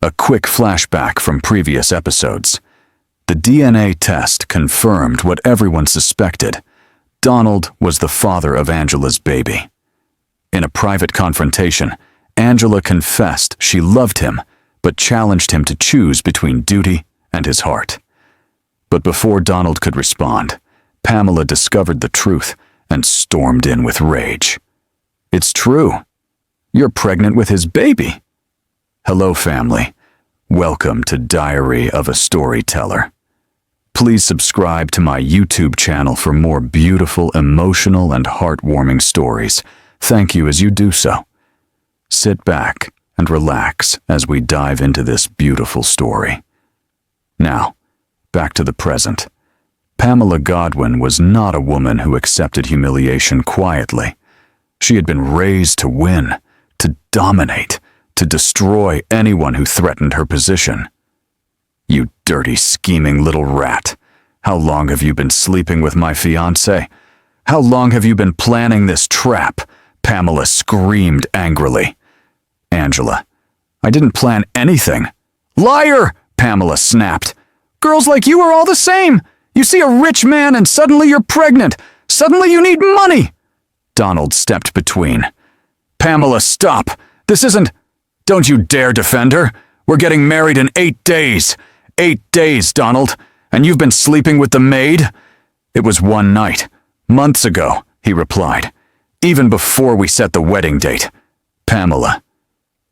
A quick flashback from previous episodes. The DNA test confirmed what everyone suspected. Donald was the father of Angela's baby. In a private confrontation, Angela confessed she loved him, but challenged him to choose between duty and his heart. But before Donald could respond, Pamela discovered the truth and stormed in with rage. "It's true. You're pregnant with his baby." Hello, family. Welcome to Diary of a Storyteller. Please subscribe to my YouTube channel for more beautiful, emotional, and heartwarming stories. Thank you as you do so. Sit back and relax as we dive into this beautiful story. Now, back to the present. Pamela Godwin was not a woman who accepted humiliation quietly. She had been raised to win, to dominate, to destroy anyone who threatened her position. "You dirty, scheming little rat. How long have you been sleeping with my fiancé? How long have you been planning this trap?" Pamela screamed angrily. "Angela, I didn't plan anything." "Liar!" Pamela snapped. "Girls like you are all the same. You see a rich man and suddenly you're pregnant. Suddenly you need money." Donald stepped between. "Pamela, stop. This isn't—" "Don't you dare defend her. We're getting married in 8 days. 8 days, Donald. And you've been sleeping with the maid?" "It was one night. Months ago," he replied. "Even before we set the wedding date." "Pamela,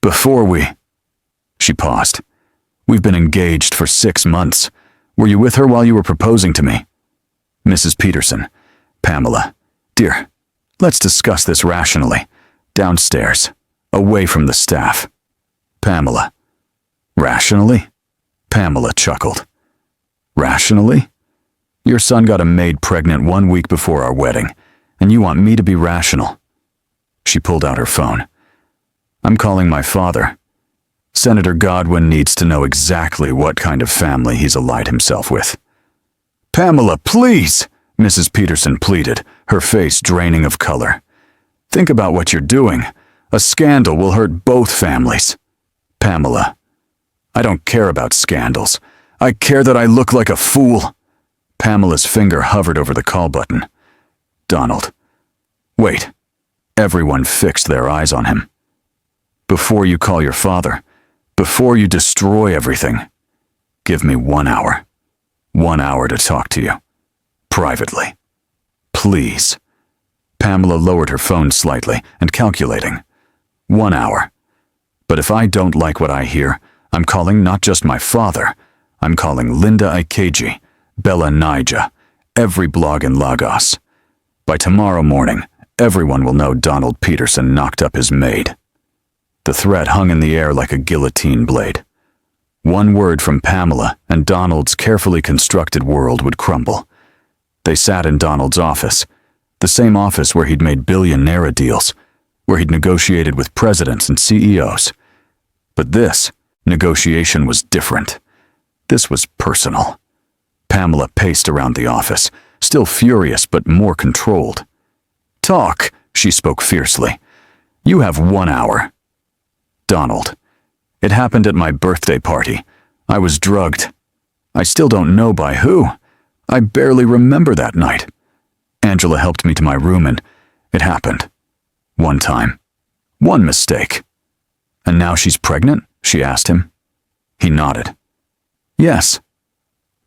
before we—" She paused. "We've been engaged for 6 months. Were you with her while you were proposing to me?" "Mrs. Peterson, Pamela, dear, let's discuss this rationally. Downstairs, away from the staff." "Pamela, rationally?" Pamela chuckled. "Rationally? Your son got a maid pregnant 1 week before our wedding, and you want me to be rational?" She pulled out her phone. "I'm calling my father. Senator Godwin needs to know exactly what kind of family he's allied himself with." "Pamela, please," Mrs. Peterson pleaded, her face draining of color. "Think about what you're doing. A scandal will hurt both families." "Pamela, I don't care about scandals. I care that I look like a fool." Pamela's finger hovered over the call button. "Donald, wait." Everyone fixed their eyes on him. "Before you call your father, before you destroy everything, give me 1 hour. 1 hour to talk to you. Privately. Please." Pamela lowered her phone slightly and calculating. 1 hour. But if I don't like what I hear, I'm calling not just my father. I'm calling Linda Ikeji, Bella Naija, every blog in Lagos. By tomorrow morning, everyone will know Donald Peterson knocked up his maid. The threat hung in the air like a guillotine blade. One word from Pamela and Donald's carefully constructed world would crumble. They sat in Donald's office, the same office where he'd made billionaire deals, where he'd negotiated with presidents and CEOs. But this negotiation was different. This was personal. Pamela paced around the office, still furious but more controlled. "Talk," she spoke fiercely. "You have 1 hour." "Donald, it happened at my birthday party. I was drugged. I still don't know by who. I barely remember that night. Angela helped me to my room and it happened. One time. One mistake." "And now she's pregnant?" she asked him. He nodded. "Yes."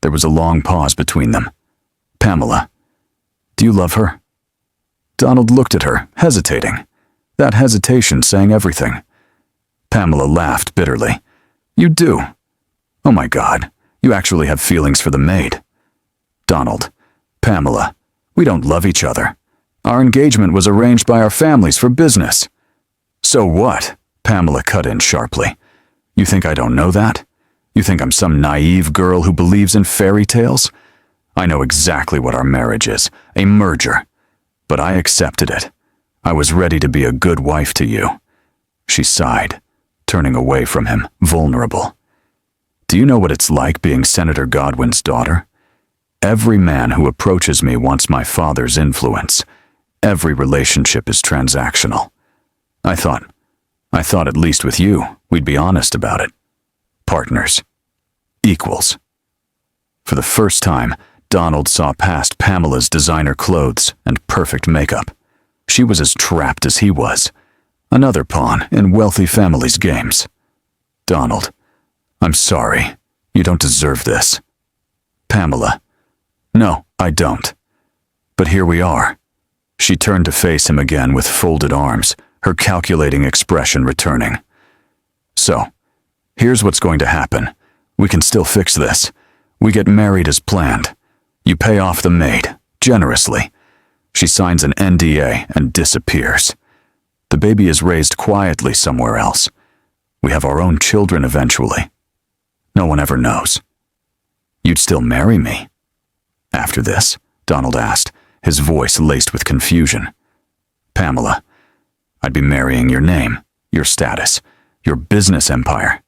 There was a long pause between them. "Pamela, do you love her?" Donald looked at her, hesitating. That hesitation saying everything. Pamela laughed bitterly. "You do? Oh my God, you actually have feelings for the maid." Donald, "Pamela, we don't love each other. Our engagement was arranged by our families for business." "So what?" Pamela cut in sharply. "You think I don't know that? You think I'm some naive girl who believes in fairy tales? I know exactly what our marriage is, a merger. But I accepted it. I was ready to be a good wife to you." She sighed, turning away from him, vulnerable. "Do you know what it's like being Senator Godwin's daughter? Every man who approaches me wants my father's influence. Every relationship is transactional. I thought at least with you, we'd be honest about it." Partners. Equals. For the first time, Donald saw past Pamela's designer clothes and perfect makeup. She was as trapped as he was. Another pawn in wealthy families' games. Donald, I'm sorry. You don't deserve this. Pamela, no, I don't. But here we are. She turned to face him again with folded arms, her calculating expression returning. So, here's what's going to happen. We can still fix this. We get married as planned. You pay off the maid, generously. She signs an NDA and disappears. The baby is raised quietly somewhere else. We have our own children eventually. No one ever knows. You'd still marry me? After this, Donald asked, his voice laced with confusion. Pamela, I'd be marrying your name, your status, your business empire.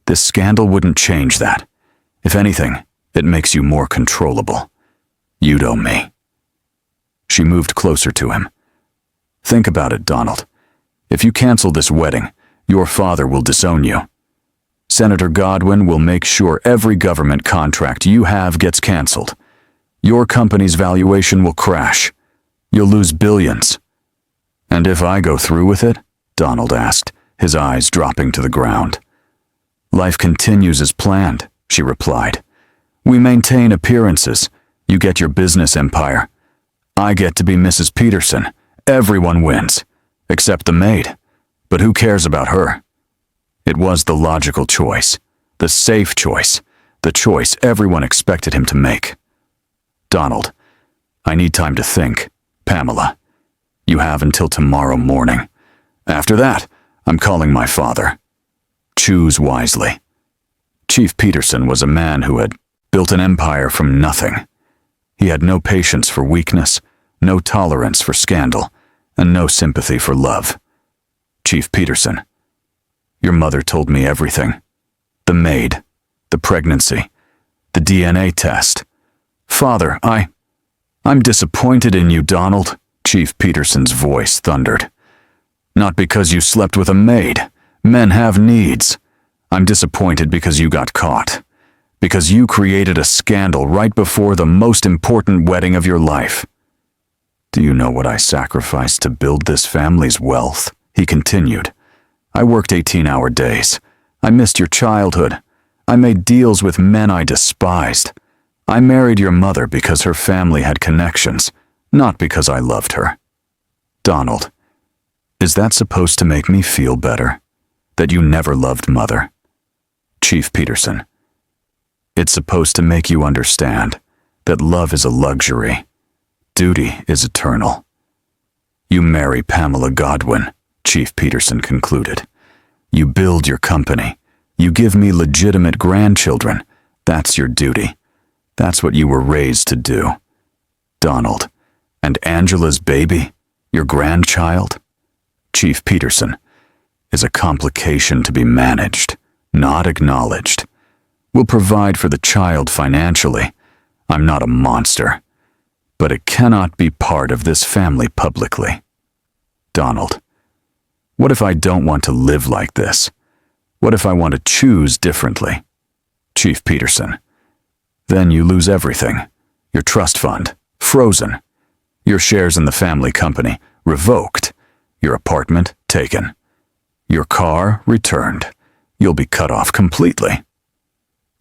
This scandal wouldn't change that. If anything, it makes you more controllable. You'd owe me. She moved closer to him. Think about it, Donald. If you cancel this wedding, your father will disown you. Senator Godwin will make sure every government contract you have gets canceled. Your company's valuation will crash. You'll lose billions. And if I go through with it? Donald asked, his eyes dropping to the ground. Life continues as planned, she replied. We maintain appearances. You get your business empire. I get to be Mrs. Peterson. Everyone wins, except the maid. But who cares about her? It was the logical choice, the safe choice, the choice everyone expected him to make. Donald, I need time to think. Pamela, you have until tomorrow morning. After that, I'm calling my father. Choose wisely. Chief Peterson was a man who had built an empire from nothing. He had no patience for weakness, no tolerance for scandal, and no sympathy for love. Chief Peterson, your mother told me everything. The maid, the pregnancy, the DNA test. Father, I'm disappointed in you, Donald, Chief Peterson's voice thundered. Not because you slept with a maid. Men have needs. I'm disappointed because you got caught. Because you created a scandal right before the most important wedding of your life. Do you know what I sacrificed to build this family's wealth? He continued. I worked 18-hour days. I missed your childhood. I made deals with men I despised. I married your mother because her family had connections, not because I loved her. Donald, is that supposed to make me feel better? That you never loved Mother? Chief Peterson, it's supposed to make you understand that love is a luxury. Duty is eternal. You marry Pamela Godwin, Chief Peterson concluded. You build your company. You give me legitimate grandchildren. That's your duty. That's what you were raised to do. Donald, and Angela's baby, your grandchild? Chief Peterson, is a complication to be managed, not acknowledged. We'll provide for the child financially. I'm not a monster. But it cannot be part of this family publicly. Donald, what if I don't want to live like this? What if I want to choose differently? Chief Peterson, then you lose everything. Your trust fund, frozen. Your shares in the family company, revoked. Your apartment, taken. Your car, returned. You'll be cut off completely.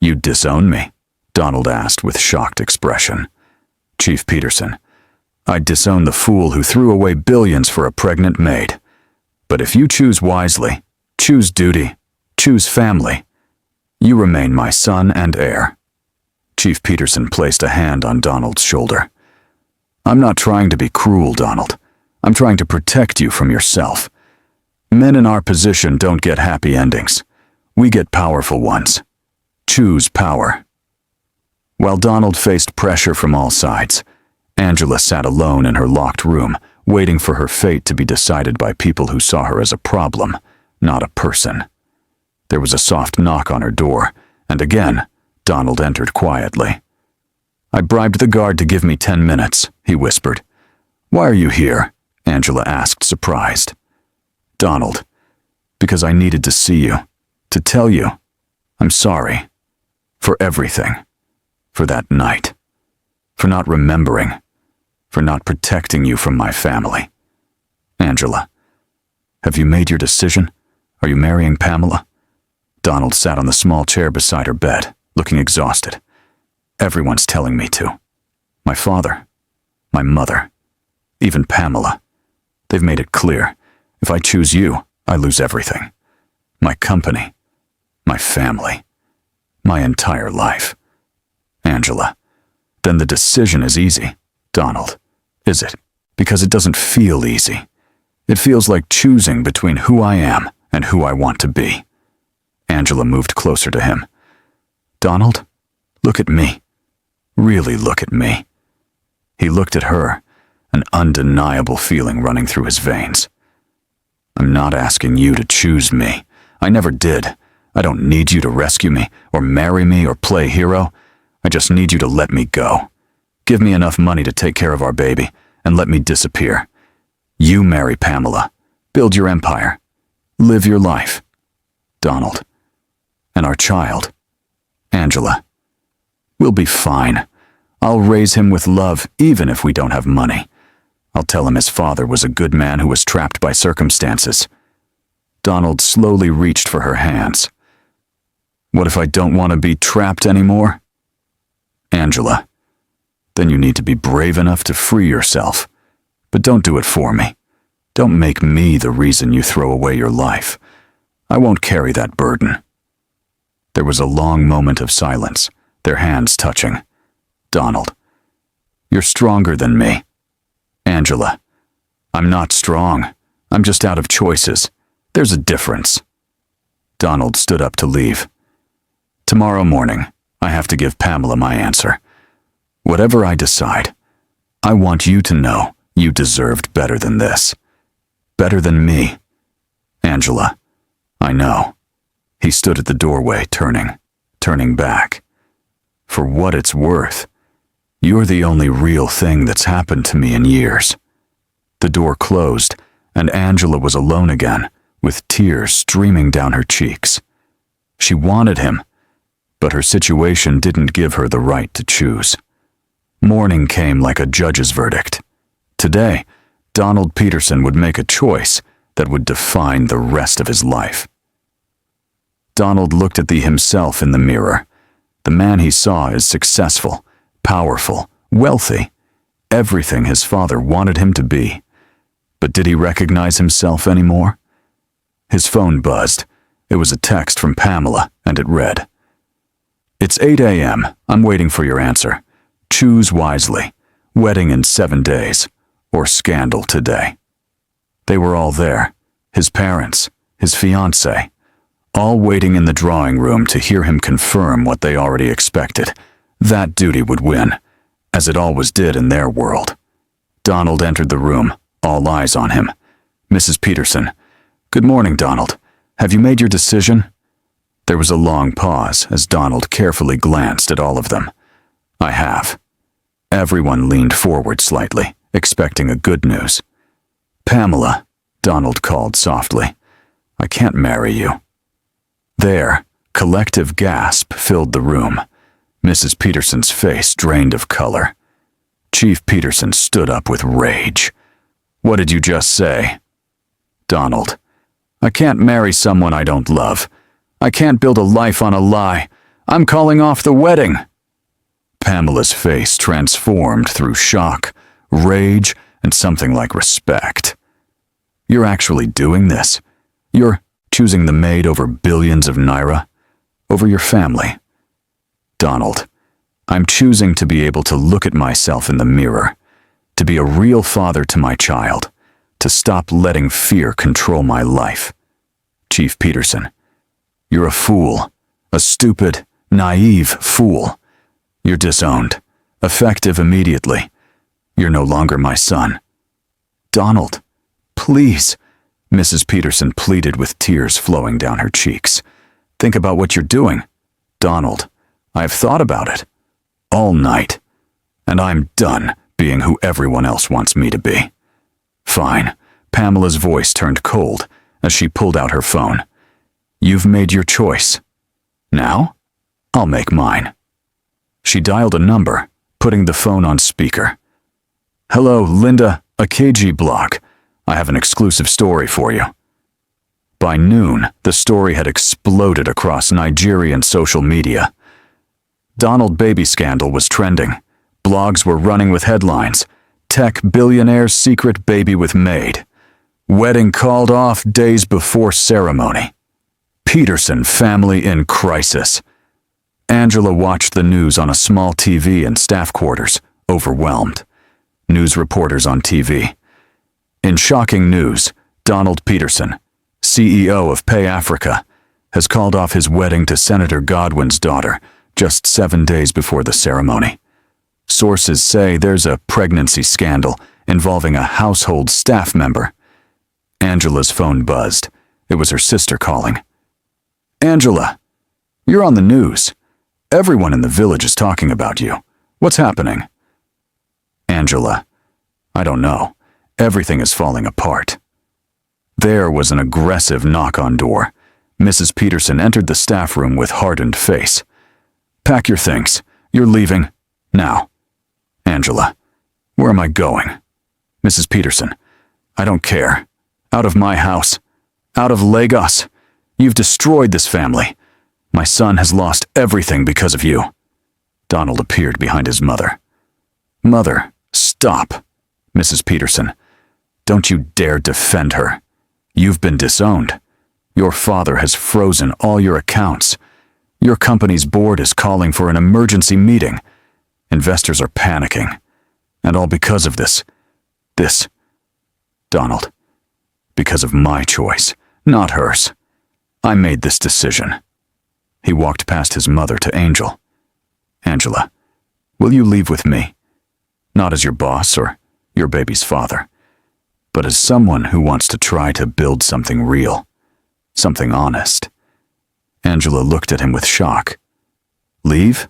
You'd disown me? Donald asked with shocked expression. Chief Peterson, I'd disown the fool who threw away billions for a pregnant maid. But if you choose wisely, choose duty, choose family, you remain my son and heir. Chief Peterson placed a hand on Donald's shoulder. I'm not trying to be cruel, Donald. I'm trying to protect you from yourself. Men in our position don't get happy endings. We get powerful ones. Choose power. While Donald faced pressure from all sides, Angela sat alone in her locked room, waiting for her fate to be decided by people who saw her as a problem, not a person. There was a soft knock on her door, and again, Donald entered quietly. I bribed the guard to give me 10 minutes, he whispered. Why are you here? Angela asked, surprised. Donald, because I needed to see you, to tell you. I'm sorry. For everything. For that night. For not remembering. For not protecting you from my family. Angela, have you made your decision? Are you marrying Pamela? Donald sat on the small chair beside her bed, looking exhausted. Everyone's telling me to. My father. My mother. Even Pamela. They've made it clear. If I choose you, I lose everything. My company. My family. My entire life. Angela, then the decision is easy. Donald, is it? Because it doesn't feel easy. It feels like choosing between who I am and who I want to be. Angela moved closer to him. Donald, look at me. Really look at me. He looked at her, an undeniable feeling running through his veins. I'm not asking you to choose me. I never did. I don't need you to rescue me, or marry me, or play hero. I just need you to let me go. Give me enough money to take care of our baby, and let me disappear. You marry Pamela. Build your empire. Live your life. Donald. And our child. Angela. We'll be fine. I'll raise him with love, even if we don't have money. I'll tell him his father was a good man who was trapped by circumstances. Donald slowly reached for her hands. What if I don't want to be trapped anymore? Angela. Then you need to be brave enough to free yourself. But don't do it for me. Don't make me the reason you throw away your life. I won't carry that burden. There was a long moment of silence, their hands touching. Donald. You're stronger than me. Angela. I'm not strong. I'm just out of choices. There's a difference. Donald stood up to leave. Tomorrow morning, I have to give Pamela my answer. Whatever I decide, I want you to know you deserved better than this. Better than me. Angela, I know. He stood at the doorway, turning back. For what it's worth, you're the only real thing that's happened to me in years. The door closed, and Angela was alone again, with tears streaming down her cheeks. She wanted him, but her situation didn't give her the right to choose. Morning came like a judge's verdict. Today, Donald Peterson would make a choice that would define the rest of his life. Donald looked at the himself in the mirror. The man he saw is successful, powerful, wealthy, everything his father wanted him to be. But did he recognize himself anymore? His phone buzzed. It was a text from Pamela, and it read, It's 8 a.m. I'm waiting for your answer. Choose wisely. Wedding in 7 days. Or scandal today. They were all there. His parents, his fiancée, all waiting in the drawing room to hear him confirm what they already expected. That duty would win, as it always did in their world. Donald entered the room, all eyes on him. Mrs. Peterson. Good morning, Donald. Have you made your decision? There was a long pause as Donald carefully glanced at all of them. I have. Everyone leaned forward slightly, expecting a good news. Pamela, Donald called softly. I can't marry you. There, collective gasp filled the room. Mrs. Peterson's face drained of color. Chief Peterson stood up with rage. What did you just say? Donald. I can't marry someone I don't love. I can't build a life on a lie. I'm calling off the wedding. Pamela's face transformed through shock, rage, and something like respect. You're actually doing this? You're choosing the maid over billions of naira? Over your family? Donald, I'm choosing to be able to look at myself in the mirror, to be a real father to my child, to stop letting fear control my life. Chief Peterson, you're a fool, a stupid, naive fool. You're disowned, effective immediately. You're no longer my son. Donald, please, Mrs. Peterson pleaded with tears flowing down her cheeks. Think about what you're doing. Donald, I've thought about it. All night. And I'm done being who everyone else wants me to be. Fine. Pamela's voice turned cold as she pulled out her phone. You've made your choice. Now? I'll make mine. She dialed a number, putting the phone on speaker. Hello, Linda, a KG blog. I have an exclusive story for you. By noon, the story had exploded across Nigerian social media. Donald baby scandal was trending. Blogs were running with headlines. Tech billionaire's secret baby with maid. Wedding called off days before ceremony. Peterson family in crisis. Angela watched the news on a small TV in staff quarters, overwhelmed. News reporters on TV. In shocking news, Donald Peterson, CEO of Pay Africa, has called off his wedding to Senator Godwin's daughter just 7 days before the ceremony. Sources say there's a pregnancy scandal involving a household staff member. Angela's phone buzzed. It was her sister calling. Angela, you're on the news. Everyone in the village is talking about you. What's happening? Angela, I don't know. Everything is falling apart. There was an aggressive knock on door. Mrs. Peterson entered the staff room with hardened face. Pack your things. You're leaving. Now. Angela, where am I going? Mrs. Peterson, I don't care. Out of my house. Out of Lagos. You've destroyed this family. My son has lost everything because of you. Donald appeared behind his mother. Mother, stop. Mrs. Peterson, don't you dare defend her. You've been disowned. Your father has frozen all your accounts. Your company's board is calling for an emergency meeting. Investors are panicking. And all because of this. Donald, because of my choice, not hers. I made this decision. He walked past his mother to Angel. Angela, will you leave with me? Not as your boss or your baby's father, but as someone who wants to try to build something real, something honest. Angela looked at him with shock. Leave?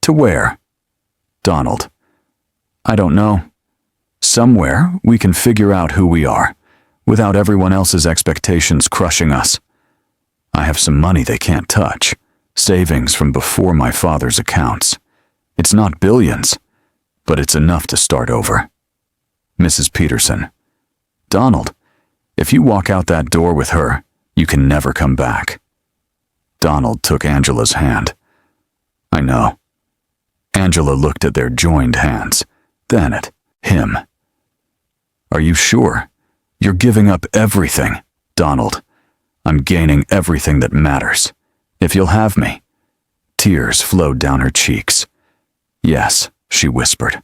To where? Donald, I don't know. Somewhere we can figure out who we are, without everyone else's expectations crushing us. I have some money they can't touch, savings from before my father's accounts. It's not billions, but it's enough to start over. Mrs. Peterson, Donald, if you walk out that door with her, you can never come back. Donald took Angela's hand. I know. Angela looked at their joined hands, then at him. Are you sure? You're giving up everything, Donald. I'm gaining everything that matters. If you'll have me. Tears flowed down her cheeks. Yes, she whispered.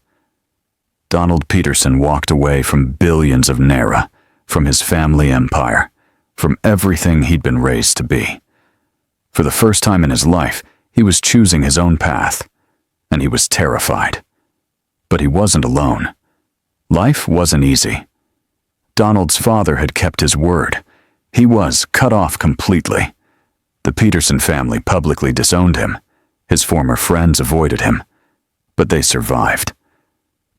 Donald Peterson walked away from billions of naira, from his family empire, from everything he'd been raised to be. For the first time in his life, he was choosing his own path, and he was terrified. But he wasn't alone. Life wasn't easy. Donald's father had kept his word. He was cut off completely. The Peterson family publicly disowned him. His former friends avoided him. But they survived.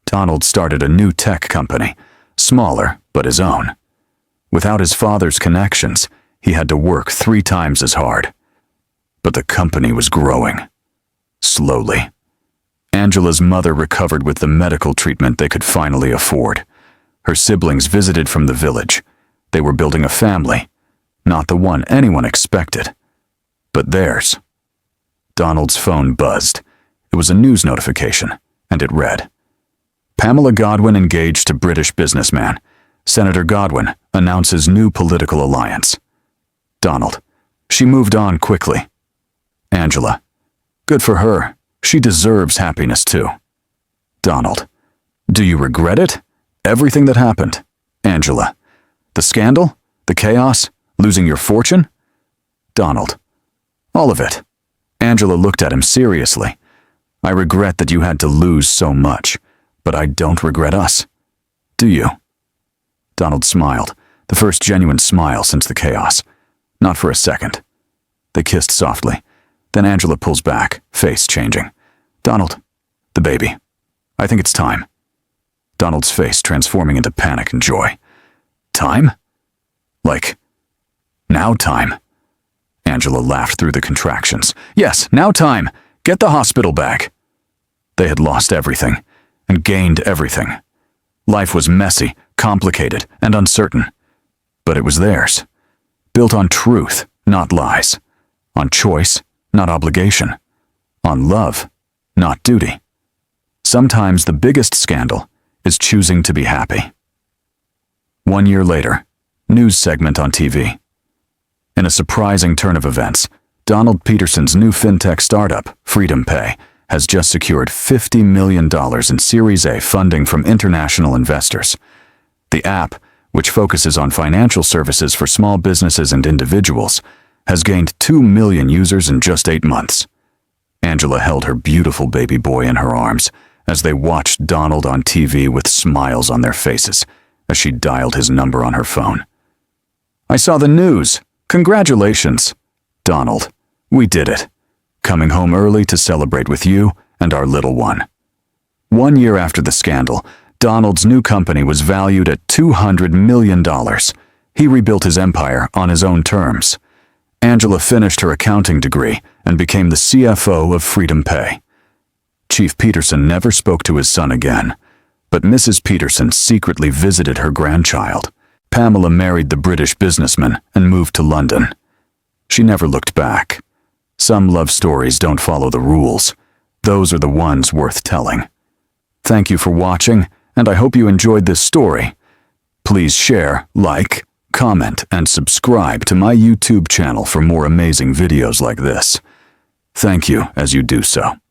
Donald started a new tech company, smaller but his own. Without his father's connections, he had to work 3 times as hard. But the company was growing. Slowly. Angela's mother recovered with the medical treatment they could finally afford. Her siblings visited from the village. They were building a family, not the one anyone expected, but theirs. Donald's phone buzzed. It was a news notification, and it read, Pamela Godwin engaged to British businessman. Senator Godwin announces new political alliance. Donald, she moved on quickly. Angela, good for her. She deserves happiness too. Donald, do you regret it? Everything that happened? Angela, the scandal? The chaos? Losing your fortune? Donald, all of it. Angela looked at him seriously. I regret that you had to lose so much, but I don't regret us. Do you? Donald smiled, the first genuine smile since the chaos. Not for a second. They kissed softly. Then Angela pulls back, face changing. Donald, the baby. I think it's time. Donald's face transforming into panic and joy. Time? Like, now time. Angela laughed through the contractions. Yes, now time. Get the hospital bag. They had lost everything and gained everything. Life was messy, complicated, and uncertain. But it was theirs. Built on truth, not lies. On choice, not obligation. On love, not duty. Sometimes the biggest scandal is choosing to be happy. 1 year later, news segment on TV. In a surprising turn of events, Donald Peterson's new fintech startup, FreedomPay, has just secured $50 million in Series A funding from international investors. The app, which focuses on financial services for small businesses and individuals, has gained 2 million users in just 8 months. Angela held her beautiful baby boy in her arms as they watched Donald on TV with smiles on their faces as she dialed his number on her phone. I saw the news. Congratulations. Donald, we did it. Coming home early to celebrate with you and our little one. 1 year after the scandal, Donald's new company was valued at $200 million. He rebuilt his empire on his own terms. Angela finished her accounting degree and became the CFO of FreedomPay. Chief Peterson never spoke to his son again, but Mrs. Peterson secretly visited her grandchild. Pamela married the British businessman and moved to London. She never looked back. Some love stories don't follow the rules. Those are the ones worth telling. Thank you for watching, and I hope you enjoyed this story. Please share, like, comment, and subscribe to my YouTube channel for more amazing videos like this. Thank you as you do so.